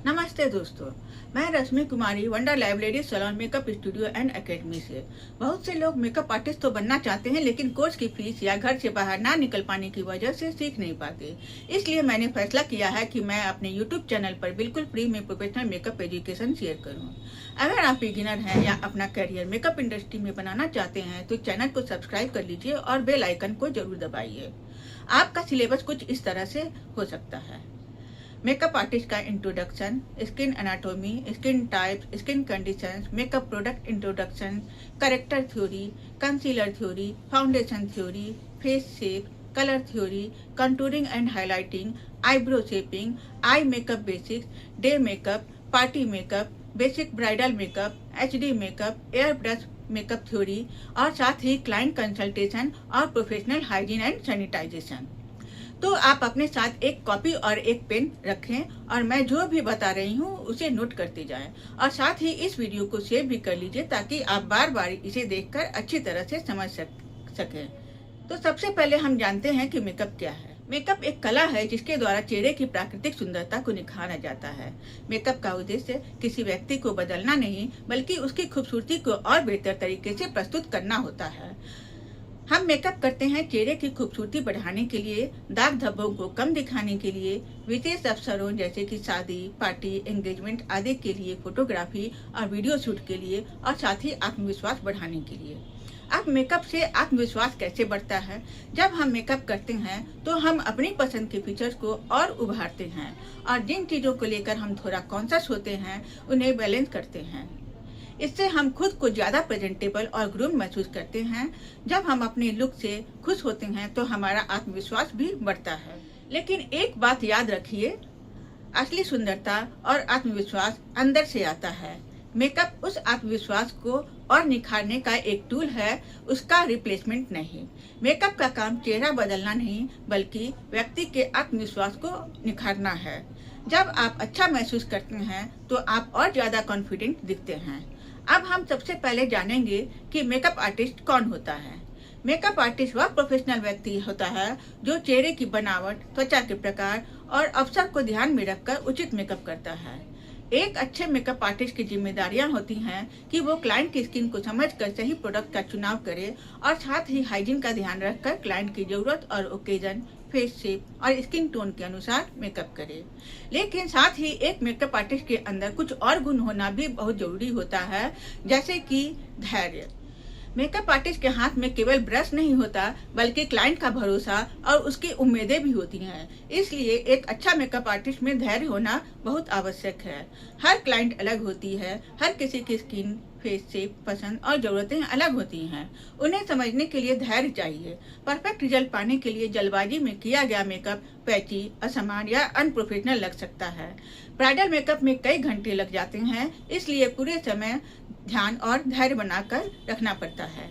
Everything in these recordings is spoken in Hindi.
नमस्ते दोस्तों, मैं Rashmi Kumari wonder library salon makeup studio and academy से। बहुत से लोग मेकअप आर्टिस्ट तो बनना चाहते हैं, लेकिन कोर्स की फीस या घर से बाहर ना निकल पाने की वजह से सीख नहीं पाते। इसलिए मैंने फैसला किया है कि मैं अपने यूट्यूब चैनल पर बिल्कुल फ्री में प्रोफेशनल मेकअप एजुकेशन शेयर करूँ। अगर आप बिगिनर हैं या अपना करियर मेकअप इंडस्ट्री में बनाना चाहते हैं तो चैनल को सब्सक्राइब कर लीजिए और बेल आइकन को जरूर दबाइए। आपका सिलेबस कुछ इस तरह से हो सकता है: मेकअप आर्टिस्ट का introduction, skin anatomy, skin types, skin conditions, makeup product introduction, character theory, concealer theory, foundation theory, face shape, colour theory, contouring and highlighting, eyebrow shaping, eye makeup basics, day makeup, party makeup, basic bridal makeup, HD makeup, air brush makeup theory और साथ ही क्लाइंट कंसल्टेशन और प्रोफेशनल हाइजीन एंड सैनिटाइजेशन। तो आप अपने साथ एक कॉपी और एक पेन रखें और मैं जो भी बता रही हूँ उसे नोट करते जाएं और साथ ही इस वीडियो को सेव भी कर लीजिए ताकि आप बार बार इसे देखकर अच्छी तरह से समझ सकें। तो सबसे पहले हम जानते हैं कि मेकअप क्या है। मेकअप एक कला है जिसके द्वारा चेहरे की प्राकृतिक सुंदरता को निखारा जाता है। मेकअप का उद्देश्य किसी व्यक्ति को बदलना नहीं, बल्कि उसकी खूबसूरती को और बेहतर तरीके से प्रस्तुत करना होता है। हम मेकअप करते हैं चेहरे की खूबसूरती बढ़ाने के लिए, दाग धब्बों को कम दिखाने के लिए, विशेष अवसरों जैसे कि शादी, पार्टी, एंगेजमेंट आदि के लिए, फोटोग्राफी और वीडियो शूट के लिए और साथ ही आत्मविश्वास बढ़ाने के लिए। अब मेकअप से आत्मविश्वास कैसे बढ़ता है? जब हम मेकअप करते हैं तो हम अपनी पसंद के फीचर्स को और उभारते हैं और जिन चीज़ों को लेकर हम थोड़ा कॉन्शियस होते हैं उन्हें बैलेंस करते हैं। इससे हम खुद को ज्यादा प्रेजेंटेबल और ग्रूम महसूस करते हैं। जब हम अपने लुक से खुश होते हैं तो हमारा आत्मविश्वास भी बढ़ता है। लेकिन एक बात याद रखिए, असली सुंदरता और आत्मविश्वास अंदर से आता है। मेकअप उस आत्मविश्वास को और निखारने का एक टूल है, उसका रिप्लेसमेंट नहीं। मेकअप का काम चेहरा बदलना नहीं, बल्कि व्यक्ति के आत्मविश्वास को निखारना है। जब आप अच्छा महसूस करते हैं तो आप और ज्यादा कॉन्फिडेंट दिखते हैं। अब हम सबसे पहले जानेंगे कि मेकअप आर्टिस्ट कौन होता है। मेकअप आर्टिस्ट वह प्रोफेशनल व्यक्ति होता है जो चेहरे की बनावट, त्वचा के प्रकार और अवसर को ध्यान में रखकर उचित मेकअप करता है। एक अच्छे मेकअप आर्टिस्ट की जिम्मेदारियां होती हैं कि वो क्लाइंट की स्किन को समझकर सही प्रोडक्ट का चुनाव करे और साथ ही हाइजीन का ध्यान रखकर क्लाइंट की जरूरत और ओकेजन, फेस शेप और स्किन टोन के अनुसार मेकअप करे। लेकिन साथ ही एक मेकअप आर्टिस्ट के अंदर कुछ और गुण होना भी बहुत जरूरी होता है, जैसे कि धैर्य। मेकअप आर्टिस्ट के हाथ में केवल ब्रश नहीं होता, बल्कि क्लाइंट का भरोसा और उसकी उम्मीदें भी होती हैं। इसलिए एक अच्छा मेकअप आर्टिस्ट में धैर्य होना बहुत आवश्यक है। हर क्लाइंट अलग होती है, हर किसी की स्किन, फेस शेप, पसंद और जरूरतें अलग होती हैं। उन्हें समझने के लिए धैर्य चाहिए। परफेक्ट रिजल्ट पाने के लिए जल्दबाजी में किया गया मेकअप पैची, असमान या अनप्रोफेशनल लग सकता है। ब्राइडल मेकअप में कई घंटे लग जाते हैं, इसलिए पूरे समय ध्यान और धैर्य बनाकर रखना पड़ता है।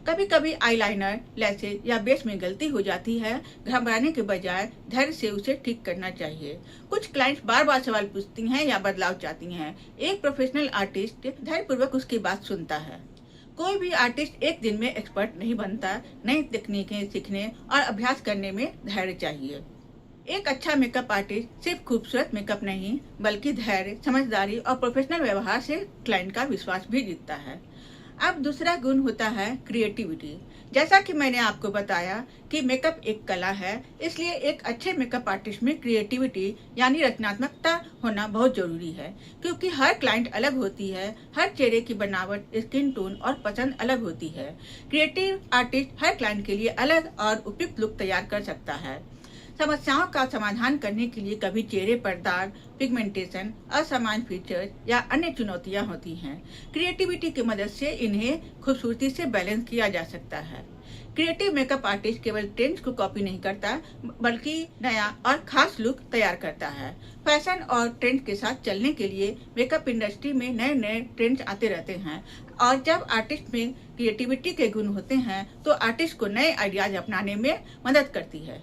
कभी कभी आईलाइनर, लैसेज या बेस में गलती हो जाती है। घबराने के बजाय धैर्य से उसे ठीक करना चाहिए। कुछ क्लाइंट्स बार बार सवाल पूछती हैं या बदलाव चाहती हैं। एक प्रोफेशनल आर्टिस्ट धैर्यपूर्वक उसकी बात सुनता है। कोई भी आर्टिस्ट एक दिन में एक्सपर्ट नहीं बनता। नई तकनीकें सीखने और अभ्यास करने में धैर्य चाहिए। एक अच्छा मेकअप आर्टिस्ट सिर्फ खूबसूरत मेकअप नहीं, बल्कि धैर्य, समझदारी और प्रोफेशनल व्यवहार से क्लाइंट का विश्वास भी जीतता है। अब दूसरा गुण होता है क्रिएटिविटी। जैसा कि मैंने आपको बताया कि मेकअप एक कला है, इसलिए एक अच्छे मेकअप आर्टिस्ट में क्रिएटिविटी यानी रचनात्मकता होना बहुत जरूरी है। क्योंकि हर क्लाइंट अलग होती है, हर चेहरे की बनावट, स्किन टोन और पसंद अलग होती है। क्रिएटिव आर्टिस्ट हर क्लाइंट के लिए अलग और उपयुक्त लुक तैयार कर सकता है। समस्याओं का समाधान करने के लिए कभी चेहरे पर दाग, पिगमेंटेशन, असमान फीचर्स या अन्य चुनौतियां होती हैं। क्रिएटिविटी की मदद से इन्हें खूबसूरती से बैलेंस किया जा सकता है। क्रिएटिव मेकअप आर्टिस्ट केवल ट्रेंड्स को कॉपी नहीं करता, बल्कि नया और खास लुक तैयार करता है। फैशन और ट्रेंड के साथ चलने के लिए मेकअप इंडस्ट्री में नए नए ट्रेंड्स आते रहते हैं और जब आर्टिस्ट में क्रिएटिविटी के गुण होते हैं तो आर्टिस्ट को नए आइडियाज अपनाने में मदद करती है।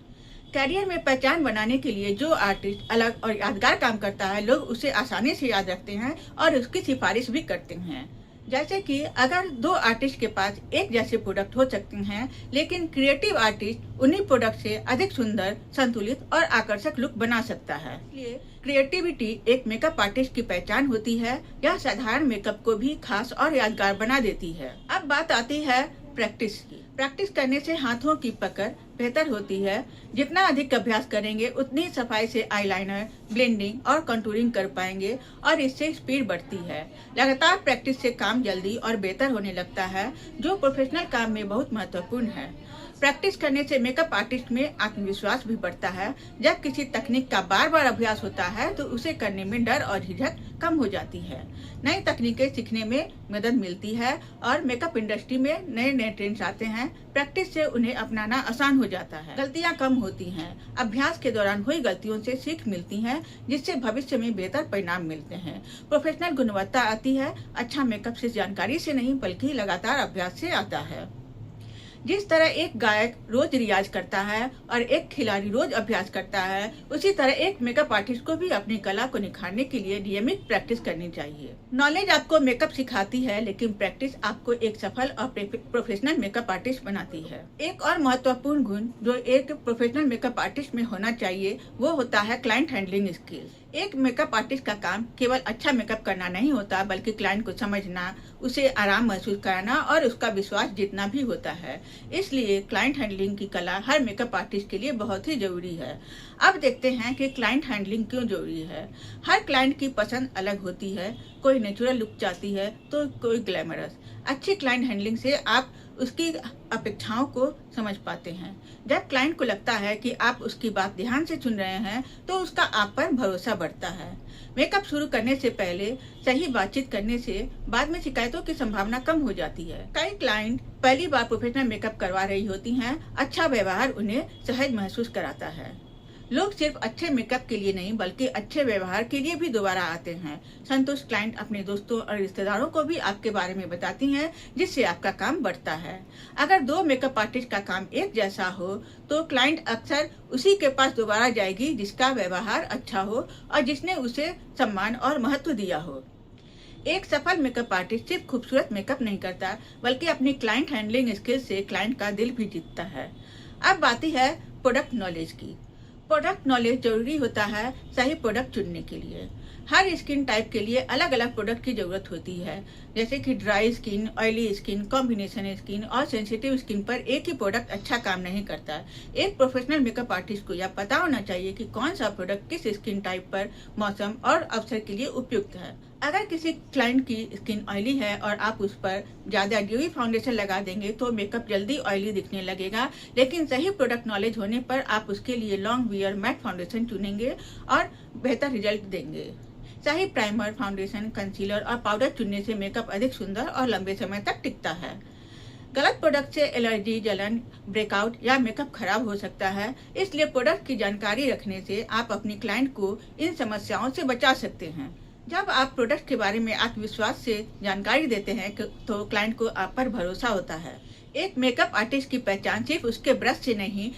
कैरियर में पहचान बनाने के लिए जो आर्टिस्ट अलग और यादगार काम करता है, लोग उसे आसानी से याद रखते हैं और उसकी सिफारिश भी करते हैं। जैसे कि अगर दो आर्टिस्ट के पास एक जैसे प्रोडक्ट हो सकते हैं, लेकिन क्रिएटिव आर्टिस्ट उन्हीं प्रोडक्ट से अधिक सुंदर, संतुलित और आकर्षक लुक बना सकता है। इसलिए क्रिएटिविटी एक मेकअप आर्टिस्ट की पहचान होती है। यह साधारण मेकअप को भी खास और यादगार बना देती है। अब बात आती है प्रैक्टिस की। प्रैक्टिस करने से हाथों की पकड़ बेहतर होती है। जितना अधिक अभ्यास करेंगे उतनी सफाई से आईलाइनर, ब्लेंडिंग और कंटूरिंग कर पाएंगे और इससे स्पीड बढ़ती है। लगातार प्रैक्टिस से काम जल्दी और बेहतर होने लगता है, जो प्रोफेशनल काम में बहुत महत्वपूर्ण है। प्रैक्टिस करने से मेकअप आर्टिस्ट में आत्मविश्वास भी बढ़ता है। जब किसी तकनीक का बार बार अभ्यास होता है तो उसे करने में डर और झिझक कम हो जाती है। नई तकनीकें सीखने में मदद मिलती है और मेकअप इंडस्ट्री में नए नए ट्रेंड्स आते हैं। प्रैक्टिस से उन्हें अपनाना आसान हो जाता है। गलतियां कम होती हैं। अभ्यास के दौरान हुई गलतियों से सीख मिलती है, जिससे भविष्य में बेहतर परिणाम मिलते हैं। प्रोफेशनल गुणवत्ता आती है। अच्छा मेकअप सिर्फ जानकारी से नहीं बल्कि लगातार अभ्यास से आता है। जिस तरह एक गायक रोज रियाज करता है और एक खिलाड़ी रोज अभ्यास करता है, उसी तरह एक मेकअप आर्टिस्ट को भी अपनी कला को निखारने के लिए नियमित प्रैक्टिस करनी चाहिए। नॉलेज आपको मेकअप सिखाती है, लेकिन प्रैक्टिस आपको एक सफल और प्रोफेशनल मेकअप आर्टिस्ट बनाती है। एक और महत्वपूर्ण गुण जो एक प्रोफेशनल मेकअप आर्टिस्ट में होना चाहिए वो होता है क्लाइंट हैंडलिंग स्किल। एक मेकअप आर्टिस्ट का काम केवल अच्छा मेकअप करना नहीं होता, बल्कि क्लाइंट को समझना, उसे आराम महसूस कराना और उसका विश्वास जीतना भी होता है। इसलिए क्लाइंट हैंडलिंग की कला हर मेकअप आर्टिस्ट के लिए बहुत ही जरूरी है। अब देखते हैं कि क्लाइंट हैंडलिंग क्यों जरूरी है। हर क्लाइंट की पसंद अलग होती है। कोई नेचुरल लुक चाहती है तो कोई ग्लैमरस। अच्छी क्लाइंट हैंडलिंग से आप उसकी अपेक्षाओं को समझ पाते हैं। जब क्लाइंट को लगता है कि आप उसकी बात ध्यान से सुन रहे हैं तो उसका आप पर भरोसा बढ़ता है। मेकअप शुरू करने से पहले सही बातचीत करने से बाद में शिकायतों की संभावना कम हो जाती है। कई क्लाइंट पहली बार प्रोफेशनल मेकअप करवा रही होती हैं। अच्छा व्यवहार उन्हें सहज महसूस कराता है। लोग सिर्फ अच्छे मेकअप के लिए नहीं बल्कि अच्छे व्यवहार के लिए भी दोबारा आते हैं। संतुष्ट क्लाइंट अपने दोस्तों और रिश्तेदारों को भी आपके बारे में बताती हैं, जिससे आपका काम बढ़ता है। अगर दो मेकअप आर्टिस्ट का काम एक जैसा हो तो क्लाइंट अक्सर उसी के पास दोबारा जाएगी जिसका व्यवहार अच्छा हो और जिसने उसे सम्मान और महत्व दिया हो। एक सफल मेकअप आर्टिस्ट सिर्फ खूबसूरत मेकअप नहीं करता बल्कि अपनी क्लाइंट हैंडलिंग स्किल से क्लाइंट का दिल भी जीतता है। अब आती है प्रोडक्ट नॉलेज की। प्रोडक्ट नॉलेज जरूरी होता है सही प्रोडक्ट चुनने के लिए। हर स्किन टाइप के लिए अलग अलग प्रोडक्ट की जरूरत होती है, जैसे कि dry skin, oily skin, combination skin और सेंसिटिव स्किन पर एक ही प्रोडक्ट अच्छा काम नहीं करता। एक प्रोफेशनल मेकअप आर्टिस्ट को यह पता होना चाहिए कि कौन सा प्रोडक्ट किस स्किन टाइप पर, मौसम और अवसर के लिए उपयुक्त है। अगर किसी क्लाइंट की स्किन ऑयली है और आप उस पर ज्यादा ड्यूई फाउंडेशन लगा देंगे तो मेकअप जल्दी ऑयली दिखने लगेगा, लेकिन सही प्रोडक्ट नॉलेज होने पर आप उसके लिए लॉन्ग वियर मैट फाउंडेशन चुनेंगे और बेहतर रिजल्ट देंगे। सही प्राइमर, फाउंडेशन, कंसीलर और पाउडर चुनने से मेकअप अधिक सुंदर और लंबे समय तक टिकता है। गलत प्रोडक्ट से एलर्जी, जलन, ब्रेकआउट या मेकअप खराब हो सकता है। इसलिए प्रोडक्ट की जानकारी रखने से आप अपनी क्लाइंट को इन समस्याओं से बचा सकते हैं। जब आप प्रोडक्ट के बारे में आत्मविश्वास से जानकारी देते हैं तो क्लाइंट को आप पर भरोसा होता है। एक मेकअप आर्टिस्ट की पहचान सिर्फ उसके ब्रश से नहीं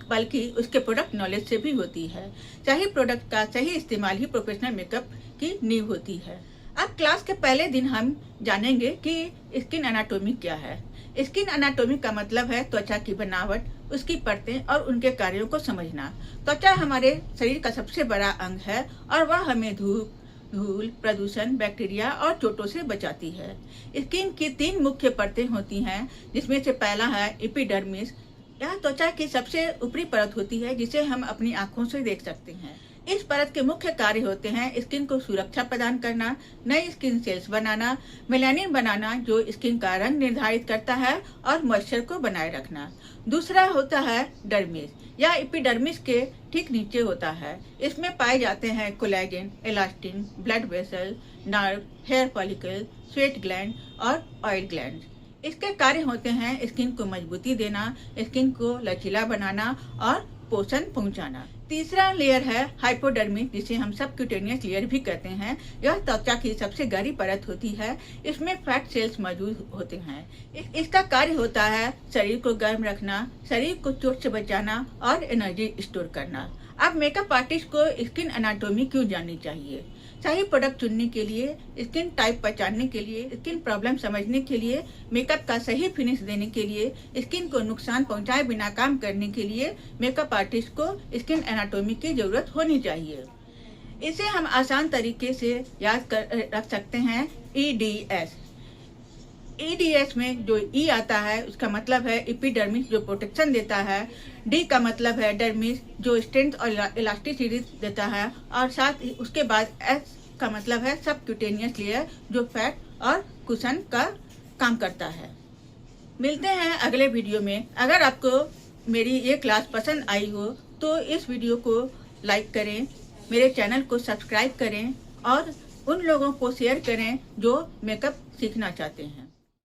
बल्कि उसके प्रोडक्ट नॉलेज से भी होती है। सही प्रोडक्ट का सही इस्तेमाल ही प्रोफेशनल मेकअप की नींव होती है। अब क्लास के पहले दिन हम जानेंगे कि स्किन एनाटॉमी क्या है। स्किन एनाटॉमी का मतलब है त्वचा की बनावट, उसकी परतें और उनके कार्यों को समझना। त्वचा हमारे शरीर का सबसे बड़ा अंग है और वह हमें धूप, धूल, प्रदूषण, बैक्टीरिया और चोटों से बचाती है। स्किन की 3 मुख्य परतें होती हैं, जिसमें से पहला है एपिडर्मिस। यह त्वचा की सबसे ऊपरी परत होती है जिसे हम अपनी आंखों से देख सकते हैं। इस परत के मुख्य कार्य होते हैं स्किन को सुरक्षा प्रदान करना, नई स्किन सेल्स बनाना, मेलानिन बनाना जो स्किन का रंग निर्धारित करता है और मॉइस्चर को बनाए रखना। दूसरा होता है डर्मिस। यह एपिडर्मिस के ठीक नीचे होता है। इसमें पाए जाते हैं collagen, elastin, blood vessel, nerve, hair follicle, sweat gland और ऑयल ग्लैंड। इसके कार्य होते हैं स्किन को मजबूती देना, स्किन को लचीला बनाना और पोषण पहुंचाना। तीसरा लेयर है हाइपोडर्मिस, जिसे हम सबक्यूटेनियस लेयर भी कहते हैं। यह त्वचा की सबसे गहरी परत होती है। इसमें फैट सेल्स मौजूद होते हैं। इसका कार्य होता है शरीर को गर्म रखना, शरीर को चोट से बचाना और एनर्जी स्टोर करना। अब मेकअप आर्टिस्ट को स्किन एनाटॉमी क्यों जाननी चाहिए? सही प्रोडक्ट चुनने के लिए, स्किन टाइप पहचानने के लिए, स्किन प्रॉब्लम समझने के लिए, मेकअप का सही फिनिश देने के लिए, स्किन को नुकसान पहुंचाए बिना काम करने के लिए मेकअप आर्टिस्ट को स्किन एनाटॉमी की जरूरत होनी चाहिए। इसे हम आसान तरीके से याद रख सकते हैं। EDS। EDS में जो E आता है उसका मतलब है एपिडर्मिस, जो प्रोटेक्शन देता है। D का मतलब है डर्मिस, जो स्ट्रेंथ और इलास्टिसिटी देता है। और साथ ही उसके बाद S का मतलब है सबक्यूटेनियस लेयर, जो फैट और कुशन का काम करता है। मिलते हैं अगले वीडियो में। अगर आपको मेरी ये क्लास पसंद आई हो तो इस वीडियो को लाइक करें, मेरे चैनल को सब्सक्राइब करें और उन लोगों को शेयर करें जो मेकअप सीखना चाहते हैं।